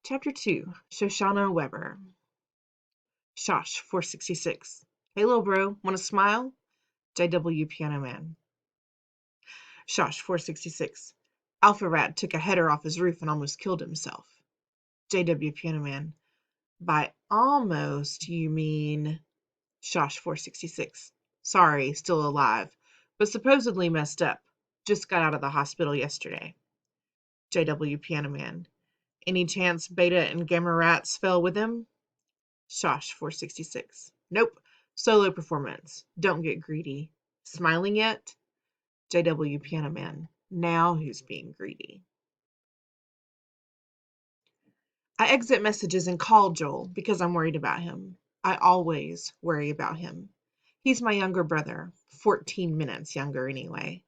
Chapter 2 Shoshana Weber. Shosh 466. Hey, little bro, want to smile? JW Piano Man. Shosh 466. Alpha Rat took a header off his roof and almost killed himself. JW Piano Man. By almost, you mean? Shosh 466. Sorry, still alive, but supposedly messed up. Just got out of the hospital yesterday. JW Piano Man. Any chance Beta and Gamma Rats fell with him? Shosh 466. Nope. Solo performance. Don't get greedy. Smiling yet? JW Piano Man. Now who's being greedy? I exit messages and call Joel because I'm worried about him. I always worry about him. He's my younger brother, 14 minutes younger anyway.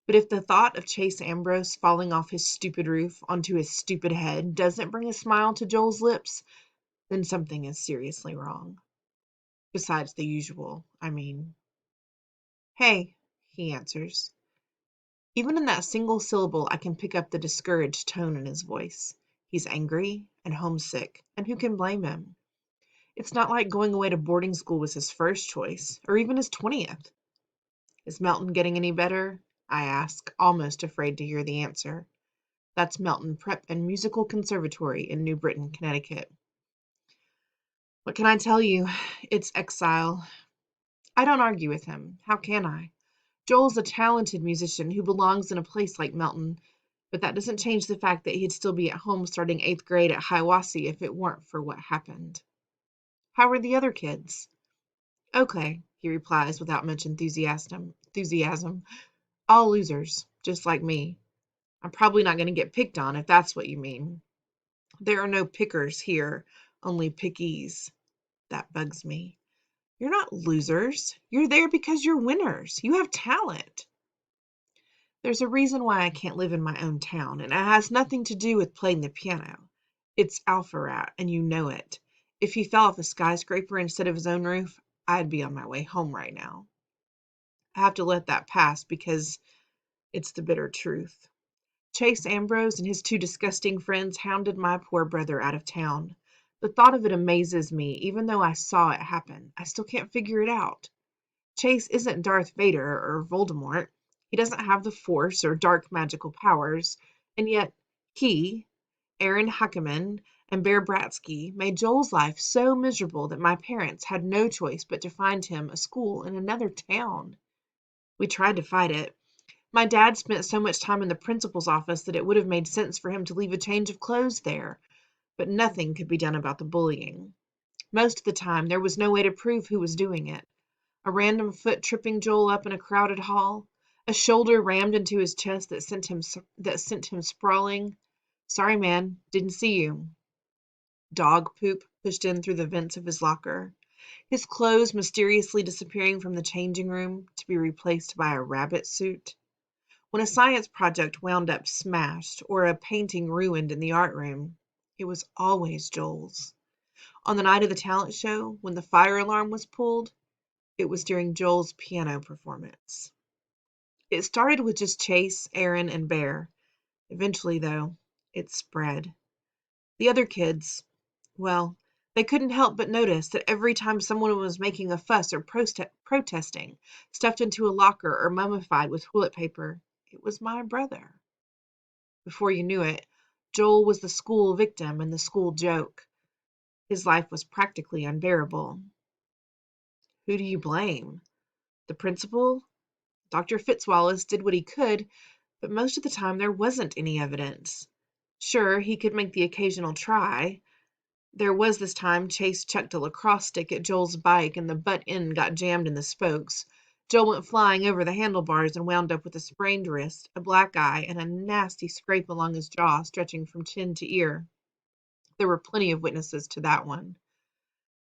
But if the thought of Chase Ambrose falling off his stupid roof onto his stupid head doesn't bring a smile to Joel's lips, then something is seriously wrong. Besides the usual, I mean. Hey, he answers. Even in that single syllable, I can pick up the discouraged tone in his voice. He's angry and homesick, and who can blame him? It's not like going away to boarding school was his first choice, or even his 20th. Is Melton getting any better? I ask, almost afraid to hear the answer. That's Melton Prep and Musical Conservatory in New Britain, Connecticut. What can I tell you? It's exile. I don't argue with him. How can I? Joel's a talented musician who belongs in a place like Melton, but that doesn't change the fact that he'd still be at home starting 8th grade at Hiawassee if it weren't for what happened. How are the other kids? Okay, he replies without much enthusiasm. All losers, just like me. I'm probably not going to get picked on if that's what you mean. There are no pickers here, only pickies. That bugs me. You're not losers. You're there because you're winners. You have talent. There's a reason why I can't live in my own town, and it has nothing to do with playing the piano. It's Alpha Rat, and you know it. If he fell off a skyscraper instead of his own roof, I'd be on my way home right now. I have to let that pass because it's the bitter truth. Chase Ambrose and his two disgusting friends hounded my poor brother out of town. The thought of it amazes me, even though I saw it happen. I still can't figure it out. Chase isn't Darth Vader or Voldemort. He doesn't have the Force or dark magical powers, and yet he, Aaron Huckaman, and Bear Bratsky made Joel's life so miserable that my parents had no choice but to find him a school in another town. We tried to fight it. My dad spent so much time in the principal's office that it would have made sense for him to leave a change of clothes there, but nothing could be done about the bullying. Most of the time, there was no way to prove who was doing it. A random foot tripping Joel up in a crowded hall, a shoulder rammed into his chest that sent him sprawling. Sorry, man, didn't see you. Dog poop pushed in through the vents of his locker. His clothes mysteriously disappearing from the changing room to be replaced by a rabbit suit. When a science project wound up smashed or a painting ruined in the art room, it was always Joel's. On the night of the talent show, when the fire alarm was pulled, it was during Joel's piano performance. It started with just Chase, Aaron, and Bear. Eventually, though, it spread. The other kids, well, they couldn't help but notice that every time someone was making a fuss or protesting, stuffed into a locker or mummified with toilet paper, it was my brother. Before you knew it, Joel was the school victim and the school joke. His life was practically unbearable. Who do you blame? The principal? Dr. Fitzwallace did what he could, but most of the time there wasn't any evidence. Sure, he could make the occasional try. There was this time Chase chucked a lacrosse stick at Joel's bike and the butt end got jammed in the spokes. Joel went flying over the handlebars and wound up with a sprained wrist, a black eye, and a nasty scrape along his jaw stretching from chin to ear. There were plenty of witnesses to that one.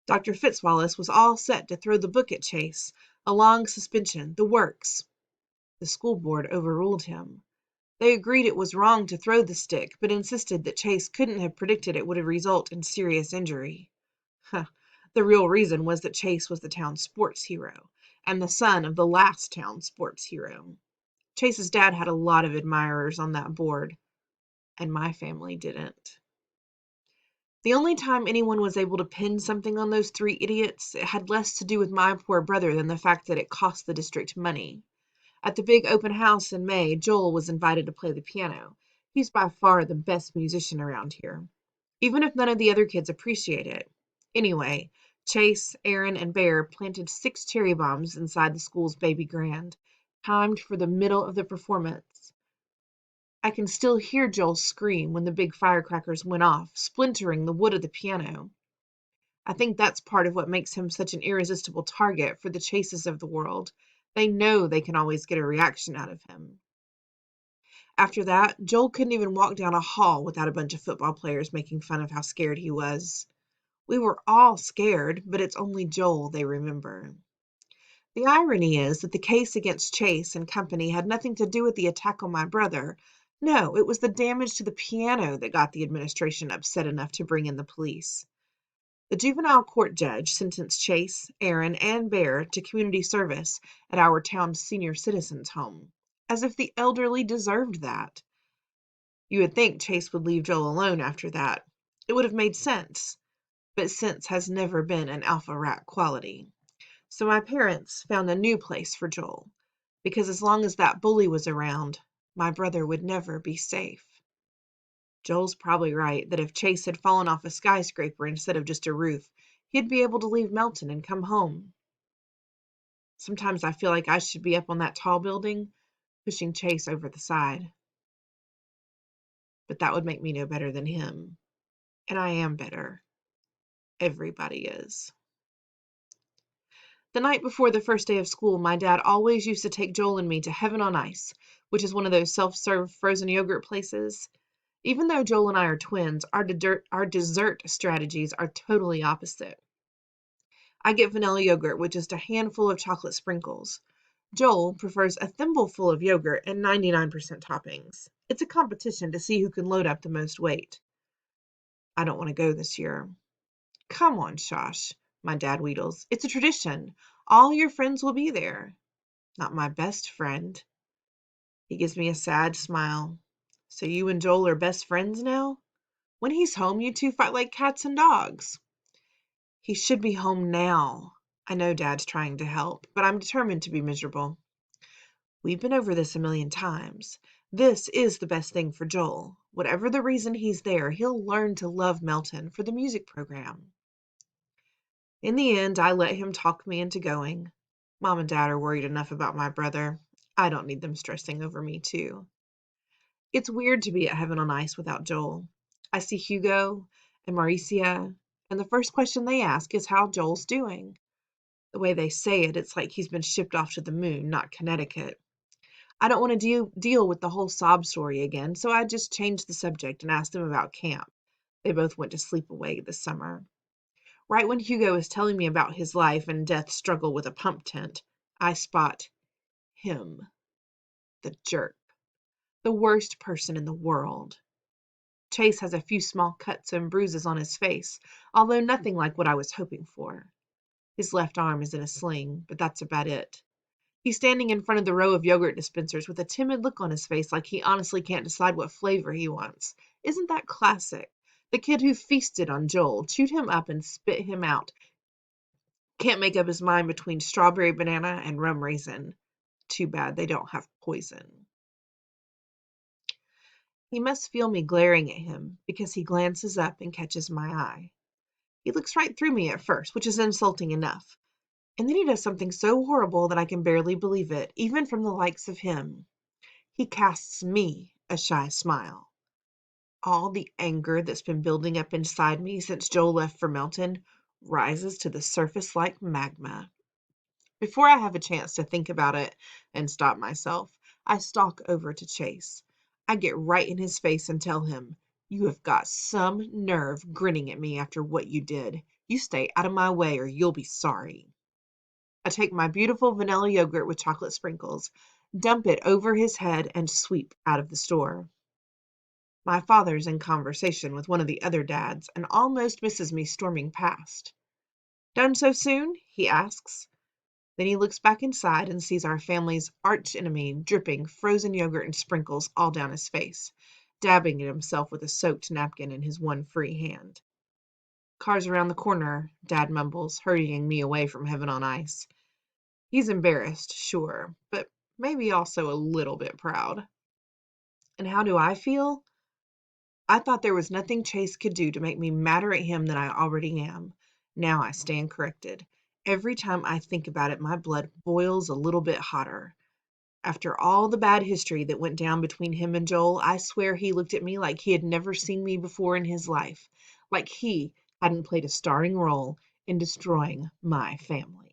Dr. Fitzwallace was all set to throw the book at Chase, a long suspension, the works. The school board overruled him. They agreed it was wrong to throw the stick, but insisted that Chase couldn't have predicted it would result in serious injury. The real reason was that Chase was the town's sports hero, and the son of the last town sports hero. Chase's dad had a lot of admirers on that board, and my family didn't. The only time anyone was able to pin something on those three idiots, it had less to do with my poor brother than the fact that it cost the district money. At the big open house in May, Joel was invited to play the piano. He's by far the best musician around here, even if none of the other kids appreciate it. Anyway, Chase, Aaron, and Bear planted 6 cherry bombs inside the school's baby grand, timed for the middle of the performance. I can still hear Joel scream when the big firecrackers went off, splintering the wood of the piano. I think that's part of what makes him such an irresistible target for the Chases of the world. They know they can always get a reaction out of him. After that, Joel couldn't even walk down a hall without a bunch of football players making fun of how scared he was. We were all scared, but it's only Joel they remember. The irony is that the case against Chase and company had nothing to do with the attack on my brother. No, it was the damage to the piano that got the administration upset enough to bring in the police. The juvenile court judge sentenced Chase, Aaron, and Bear to community service at our town's senior citizens' home, as if the elderly deserved that. You would think Chase would leave Joel alone after that. It would have made sense, but sense has never been an alpha rat quality. So my parents found a new place for Joel, because as long as that bully was around, my brother would never be safe. Joel's probably right that if Chase had fallen off a skyscraper instead of just a roof, he'd be able to leave Melton and come home. Sometimes I feel like I should be up on that tall building, pushing Chase over the side. But that would make me no better than him. And I am better. Everybody is. The night before the first day of school, my dad always used to take Joel and me to Heaven on Ice, which is one of those self-serve frozen yogurt places. Even though Joel and I are twins, our dessert strategies are totally opposite. I get vanilla yogurt with just a handful of chocolate sprinkles. Joel prefers a thimbleful of yogurt and 99% toppings. It's a competition to see who can load up the most weight. I don't want to go this year. Come on, Shosh, my dad wheedles. It's a tradition. All your friends will be there. Not my best friend. He gives me a sad smile. So you and Joel are best friends now? When he's home, you two fight like cats and dogs. He should be home now. I know Dad's trying to help, but I'm determined to be miserable. We've been over this a million times. This is the best thing for Joel. Whatever the reason he's there, he'll learn to love Melton for the music program. In the end, I let him talk me into going. Mom and Dad are worried enough about my brother. I don't need them stressing over me, too. It's weird to be at Heaven on Ice without Joel. I see Hugo and Mauricia, and the first question they ask is how Joel's doing. The way they say it, it's like he's been shipped off to the moon, not Connecticut. I don't want to deal with the whole sob story again, so I just changed the subject and asked them about camp. They both went to sleepaway this summer. Right when Hugo is telling me about his life and death struggle with a pump tent, I spot him, the jerk, the worst person in the world. Chase has a few small cuts and bruises on his face, although nothing like what I was hoping for. His left arm is in a sling, but that's about it. He's standing in front of the row of yogurt dispensers with a timid look on his face like he honestly can't decide what flavor he wants. Isn't that classic? The kid who feasted on Joel, chewed him up and spit him out. Can't make up his mind between strawberry banana and rum raisin. Too bad they don't have poison. He must feel me glaring at him because he glances up and catches my eye. He looks right through me at first, which is insulting enough. And then he does something so horrible that I can barely believe it, even from the likes of him. He casts me a shy smile. All the anger that's been building up inside me since Joel left for Melton rises to the surface like magma. Before I have a chance to think about it and stop myself, I stalk over to Chase. I get right in his face and tell him, "You have got some nerve grinning at me after what you did. You stay out of my way or you'll be sorry." I take my beautiful vanilla yogurt with chocolate sprinkles, dump it over his head, and sweep out of the store. My father's in conversation with one of the other dads and almost misses me storming past. "Done so soon?" he asks. Then he looks back inside and sees our family's arch-enemy dripping frozen yogurt and sprinkles all down his face, dabbing at himself with a soaked napkin in his one free hand. Car's around the corner, Dad mumbles, hurrying me away from heaven on ice. He's embarrassed, sure, but maybe also a little bit proud. And how do I feel? I thought there was nothing Chase could do to make me madder at him than I already am. Now I stand corrected. Every time I think about it, my blood boils a little bit hotter. After all the bad history that went down between him and Joel, I swear he looked at me like he had never seen me before in his life, like he hadn't played a starring role in destroying my family.